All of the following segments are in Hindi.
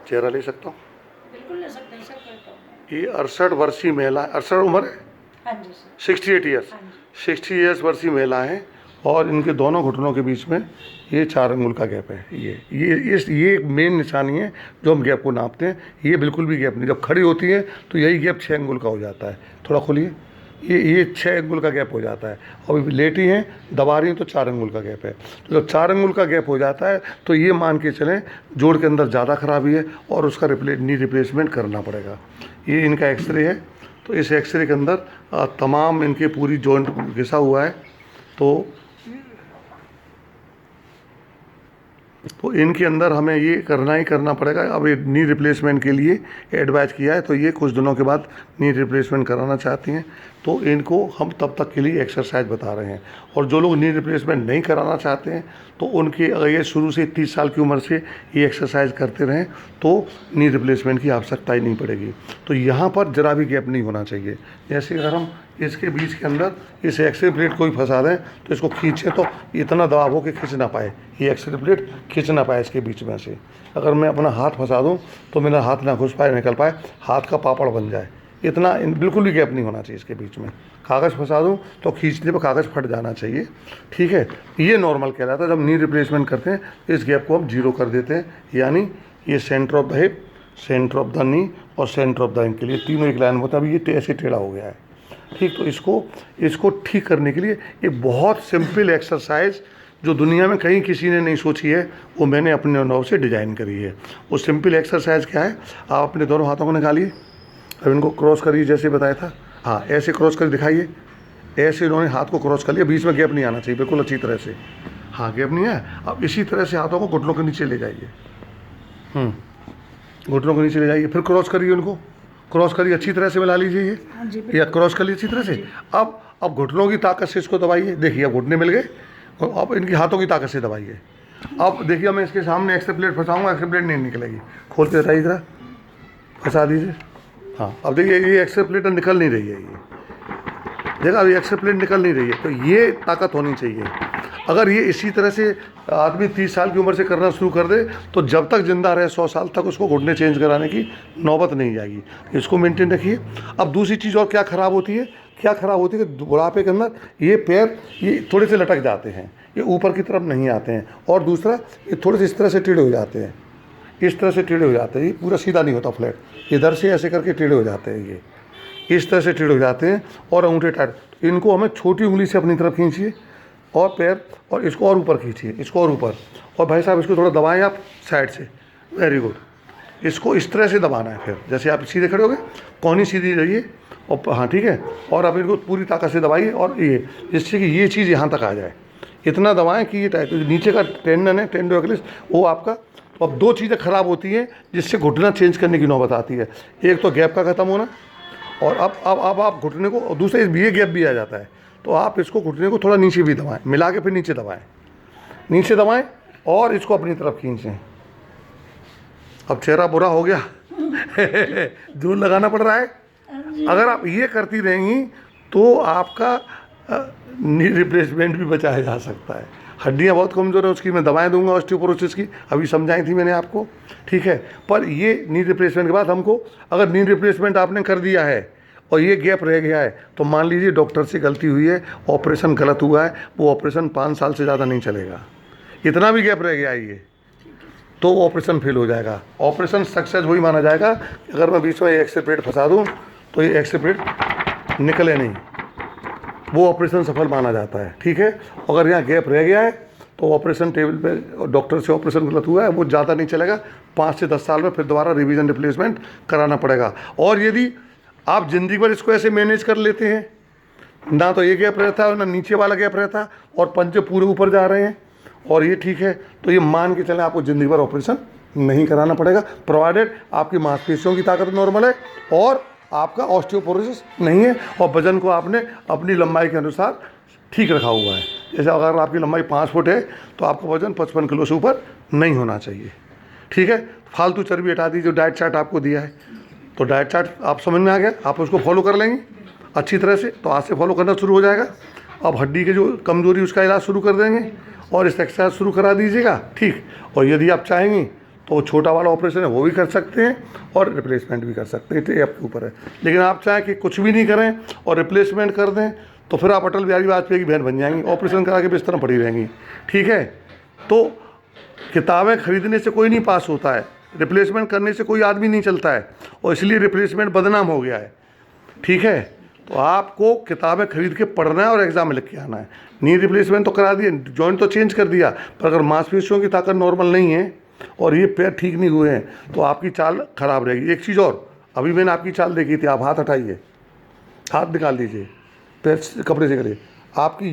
चेहरा ले सकता हूँ? बिल्कुल ले सकते हैं सर, कोई प्रॉब्लम ये 68 वर्षीय महिला, 68 उम्र है, हाँ जी सर, 68 ईयर्स, हाँ जी 60 ईयर्स वर्षीय महिला है और इनके दोनों घुटनों के बीच में ये 4 अंगुल का गैप है। ये मेन निशानी है जो हम गैप को नापते हैं। ये बिल्कुल भी गैप नहीं, जब खड़ी होती है तो यही गैप 6 अंगुल का हो जाता है। थोड़ा खोलिए, ये 6 अंगुल का गैप हो जाता है। और अभी लेटी हैं, दबा रही हैं तो 4 अंगुल का गैप है। तो जब 4 अंगुल का गैप हो जाता है तो ये मान के चलें जोड़ के अंदर ज़्यादा खराबी है और उसका नी रिप्लेसमेंट करना पड़ेगा। ये इनका एक्सरे है, तो इस एक्सरे के अंदर तमाम इनके पूरी जॉइंट घिसा हुआ है। तो इनके अंदर हमें ये करना ही करना पड़ेगा। अब ये नी रिप्लेसमेंट के लिए एडवाइज किया है, तो ये कुछ दिनों के बाद नी रिप्लेसमेंट कराना चाहती हैं, तो इनको हम तब तक के लिए एक्सरसाइज बता रहे हैं। और जो लोग नी रिप्लेसमेंट नहीं कराना चाहते हैं तो उनके अगर ये शुरू से 30 साल की उम्र से ये एक्सरसाइज करते रहें तो नी रिप्लेसमेंट की आवश्यकता ही नहीं पड़ेगी। तो यहाँ पर जरा भी गैप नहीं होना चाहिए। जैसे अगर हम इसके बीच के अंदर इस एक्सरे प्लेट को ही फंसा दें तो इसको खींचें तो इतना दबाव हो कि खींच ना पाए, ये एक्सरे प्लेट खींच ना पाए इसके बीच में से। अगर मैं अपना हाथ फंसा दूं तो मेरा हाथ ना घुस पाए, निकल पाए, हाथ का पापड़ बन जाए। इतना बिल्कुल भी गैप नहीं होना चाहिए इसके बीच में। कागज़ फंसा दूं तो खींचने पर कागज़ फट जाना चाहिए, ठीक है। ये नॉर्मल कहलाता है। जब नी रिप्लेसमेंट करते हैं इस गैप को हम 0 कर देते हैं, यानी ये centre of the hip, centre of the knee और सेंटर ऑफ द एंकल, ये तीनों एक लाइन में होता है। अभी ये ऐसे टेढ़ा हो गया है, ठीक। तो इसको ठीक करने के लिए एक बहुत सिंपल एक्सरसाइज जो दुनिया में कहीं किसी ने नहीं सोची है, वो मैंने अपने अनुभव से डिज़ाइन करी है। वो सिंपल एक्सरसाइज क्या है, आप अपने दोनों हाथों को निकालिए, अब इनको क्रॉस करिए जैसे बताया था। हाँ, ऐसे क्रॉस कर दिखाइए, ऐसे इन्होंने हाथ को क्रॉस कर लिया, बीच में गैप नहीं आना चाहिए, बिल्कुल अच्छी तरह से। हाँ, गैप नहीं है। अब इसी तरह से हाथों को घुटनों के नीचे ले जाइए, घुटनों के नीचे ले जाइए, फिर क्रॉस करिए, उनको क्रॉस करिए, अच्छी तरह से मिला लीजिए ये, या क्रॉस कर लीजिए अच्छी तरह से। अब घुटनों की ताकत से इसको दबाइए, देखिए अब घुटने मिल गए। और अब इनकी हाथों की ताकत से दबाइए। अब देखिए मैं इसके सामने एक्सरे प्लेट फंसाऊंगा, एक्सरे प्लेट नहीं निकलेगी। खोल के बताइए जरा, फंसा दीजिए। हाँ, अब देखिए ये एक्सरे प्लेट निकल नहीं रही है, ये देखा, अभी एक्सरे प्लेट निकल नहीं रही है। तो ये ताकत होनी चाहिए। अगर ये इसी तरह से आदमी 30 साल की उम्र से करना शुरू कर दे तो जब तक जिंदा रहे 100 साल तक उसको घुटने चेंज कराने की नौबत नहीं जाएगी। इसको मेंटेन रखिए। अब दूसरी चीज़ और क्या ख़राब होती है, कि बुढ़ापे के अंदर ये पैर ये थोड़े से लटक जाते हैं, ये ऊपर की तरफ नहीं आते हैं। और दूसरा, ये थोड़े से इस तरह से टेढ़े हो जाते हैं, इस तरह से टेढ़े हो जाते हैं, ये पूरा सीधा नहीं होता फ्लैट, इधर से ऐसे करके टेढ़े हो जाते हैं, ये इस तरह से टेढ़े हो जाते हैं। और अंगूठे टाइट, इनको हमें छोटी उंगली से अपनी तरफ खींचिए और पैर, और इसको और ऊपर खींचिए, इसको और ऊपर। और भाई साहब इसको थोड़ा दबाएं आप साइड से, वेरी गुड। इसको इस तरह से दबाना है, फिर जैसे आप सीधे खड़े हो गए, कोहनी सीधी रहिए, और हाँ ठीक है। और अब इनको पूरी ताकत से दबाइए, और ये जिससे कि ये चीज़ यहाँ तक आ जाए, इतना दबाएं कि ये टाइट, नीचे का टेंडन है, टेंडो एक्लिस, वो आपका। तो अब 2 चीज़ें ख़राब होती हैं जिससे घुटना चेंज करने की नौबत आती है। एक तो गैप का ख़त्म होना, और अब आप घुटने को, और दूसरा ये गैप भी आ जाता है। तो आप इसको घुटने को थोड़ा नीचे भी दबाएं, मिला के फिर नीचे दबाएं और इसको अपनी तरफ खींचें। अब चेहरा बुरा हो गया जोर लगाना पड़ रहा है। अगर आप ये करती रहेंगी तो आपका नी रिप्लेसमेंट भी बचाया जा सकता है। हड्डियाँ बहुत कमज़ोर है उसकी, मैं दवाएं दूंगा ऑस्टियोपोरोसिस की, अभी समझाई थी मैंने आपको, ठीक है। पर ये नी रिप्लेसमेंट के बाद हमको, अगर नी रिप्लेसमेंट आपने कर दिया है और ये गैप रह गया है तो मान लीजिए डॉक्टर से गलती हुई है, ऑपरेशन गलत हुआ है, वो ऑपरेशन 5 साल से ज़्यादा नहीं चलेगा। इतना भी गैप रह गया है ये तो ऑपरेशन फेल हो जाएगा। ऑपरेशन सक्सेस वही माना जाएगा अगर मैं बीच में एक्सरे प्लेट फंसा दूँ तो ये एक्सरे प्लेट निकले नहीं, वो ऑपरेशन सफल माना जाता है, ठीक है। अगर यहाँ गैप रह गया है तो ऑपरेशन टेबल पे डॉक्टर से ऑपरेशन गलत हुआ है, वो ज़्यादा नहीं चलेगा, 5 से 10 साल में फिर दोबारा रिवीजन रिप्लेसमेंट कराना पड़ेगा। और यदि आप ज़िंदगी भर इसको ऐसे मैनेज कर लेते हैं, ना तो ये गैप रहता है ना नीचे वाला गैप रहता है, और पंजे पूरे ऊपर जा रहे हैं, और ये ठीक है, तो ये मान के चलें आपको ज़िंदगी भर ऑपरेशन नहीं कराना पड़ेगा, प्रोवाइडेड आपकी मांसपेशियों की ताकत नॉर्मल है और आपका ऑस्टियोपोरोसिस नहीं है, और वजन को आपने अपनी लंबाई के अनुसार ठीक रखा हुआ है। जैसे अगर आपकी लंबाई 5 फुट है तो आपका वजन 55 किलो से ऊपर नहीं होना चाहिए, ठीक है। फालतू चर्बी हटा दी, जो डाइट चार्ट आपको दिया है, तो डाइट चार्ट आप समझ में आ गया, आप उसको फॉलो कर लेंगे अच्छी तरह से, तो आज से फॉलो करना शुरू हो जाएगा। अब हड्डी के जो कमज़ोरी उसका इलाज शुरू कर देंगे और इस एक्सरसाइज शुरू करा दीजिएगा, ठीक। और यदि आप चाहेंगी तो छोटा वाला ऑपरेशन है वो भी कर सकते हैं और रिप्लेसमेंट भी कर सकते हैं, ये आपके ऊपर है। लेकिन आप चाहें कि कुछ भी नहीं करें और रिप्लेसमेंट कर दें तो फिर आप अटल बिहारी वाजपेयी की बहन बन जाएंगी, ऑपरेशन करा के बिस्तर में पड़ी रहेंगी। ठीक है, तो किताबें खरीदने से कोई नहीं पास होता है, रिप्लेसमेंट करने से कोई आदमी नहीं चलता है, और इसलिए रिप्लेसमेंट बदनाम हो गया है। ठीक है, तो आपको किताबें खरीद के पढ़ना है और एग्ज़ाम में लिख के आना है। नी रिप्लेसमेंट तो करा दिए, जॉइंट तो चेंज कर दिया, पर अगर मांसपेशियों की ताकत नॉर्मल नहीं है और ये पैर ठीक नहीं हुए हैं तो आपकी चाल खराब रहेगी। एक चीज़ और, अभी मैंने आपकी चाल देखी थी, आप हाथ हटाइए, हाथ निकाल दीजिए, पैर कपड़े से करिए, आपकी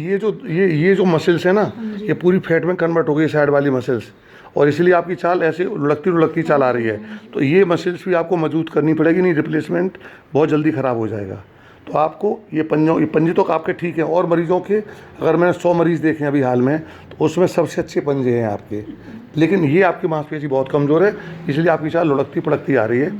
ये जो मसल्स है ना, ये पूरी फैट में कन्वर्ट हो गई साइड वाली मसल्स, और इसलिए आपकी चाल ऐसे लुढ़कती चाल आ रही है। तो ये मसल्स भी आपको मजबूत करनी पड़ेगी, नहीं रिप्लेसमेंट बहुत जल्दी ख़राब हो जाएगा। तो आपको ये पंजे तो आपके ठीक है, और मरीजों के अगर मैंने 100 मरीज़ देखे हैं अभी हाल में, तो उसमें सबसे अच्छे पंजे हैं आपके, लेकिन ये आपकी मांसपेशी बहुत कमज़ोर है, इसलिए आपकी चाल लुढ़कती पड़कती आ रही है।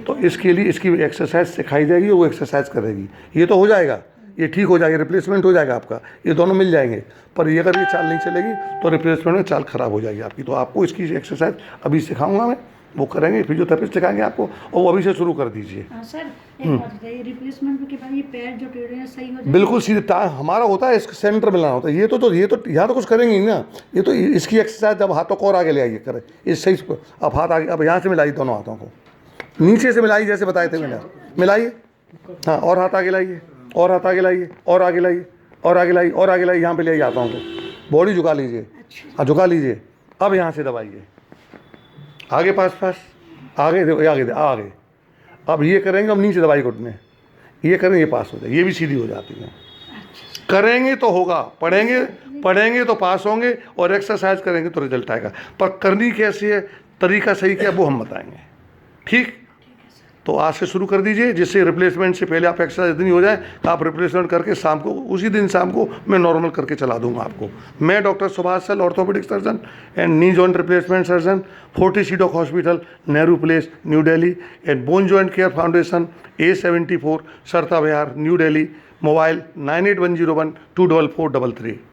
तो इसके लिए इसकी एक्सरसाइज सिखाई जाएगी, वो एक्सरसाइज करेगी, ये तो हो जाएगा, ये ठीक हो जाएगा, रिप्लेसमेंट हो जाएगा आपका, ये दोनों मिल जाएंगे। पर ये अगर ये चाल नहीं चलेगी तो रिप्लेसमेंट में चाल ख़राब हो जाएगी आपकी। तो आपको इसकी एक्सरसाइज अभी सिखाऊंगा मैं, वो करेंगे, फिजियोथेरेपिस्ट सिखाएंगे आपको, और वो अभी से शुरू कर दीजिए। सर एक बात बताइए, रिप्लेसमेंट के बाद ये पैर जो टेढ़े हैं सही हो जाएंगे? बिल्कुल सीधे हमारा होता है, इसके सेंटर में लाना होता है। ये तो यहाँ तो कुछ करेंगे ही ना, ये तो इसकी एक्सरसाइज अब हाथों को और आगे ले आइए, करें इस सही। अब हाथ आगे, अब यहाँ से मिलाइए, दोनों हाथों को नीचे से मिलाइए, जैसे बताए थे मैंने, मिलाइए। हाँ, और हाथ आगे लाइए, और हाथ आगे लाइए, और आगे लाइए, और आगे लाइए, और आगे लाइए, यहाँ पे ले आइए हाथों को, बॉडी झुका लीजिए। हाँ, झुका लीजिए। अब यहाँ से दबाइए, आगे पास आगे देखो, आगे। अब ये करेंगे, अब नीचे दबाई घुटने, ये करेंगे, ये पास हो जाए, ये भी सीधी हो जाती है। करेंगे तो होगा, पढ़ेंगे तो पास होंगे, और एक्सरसाइज करेंगे तो रिजल्ट आएगा। पर करनी कैसी है, तरीका सही क्या है, वो हम बताएंगे। ठीक, तो आज से शुरू कर दीजिए, जिससे रिप्लेसमेंट से पहले आप एक्सरसाइज इतनी हो जाए तो आप रिप्लेसमेंट करके शाम को, उसी दिन शाम को मैं नॉर्मल करके चला दूंगा आपको। मैं doctor Subhash Sal, orthopaedic surgeon and knee joint replacement surgeon, Fortis CDOC hospital, Nehru place, New Delhi, and bone joint care foundation, A74, Sarita Vihar, new Delhi. Mobile 9810124433।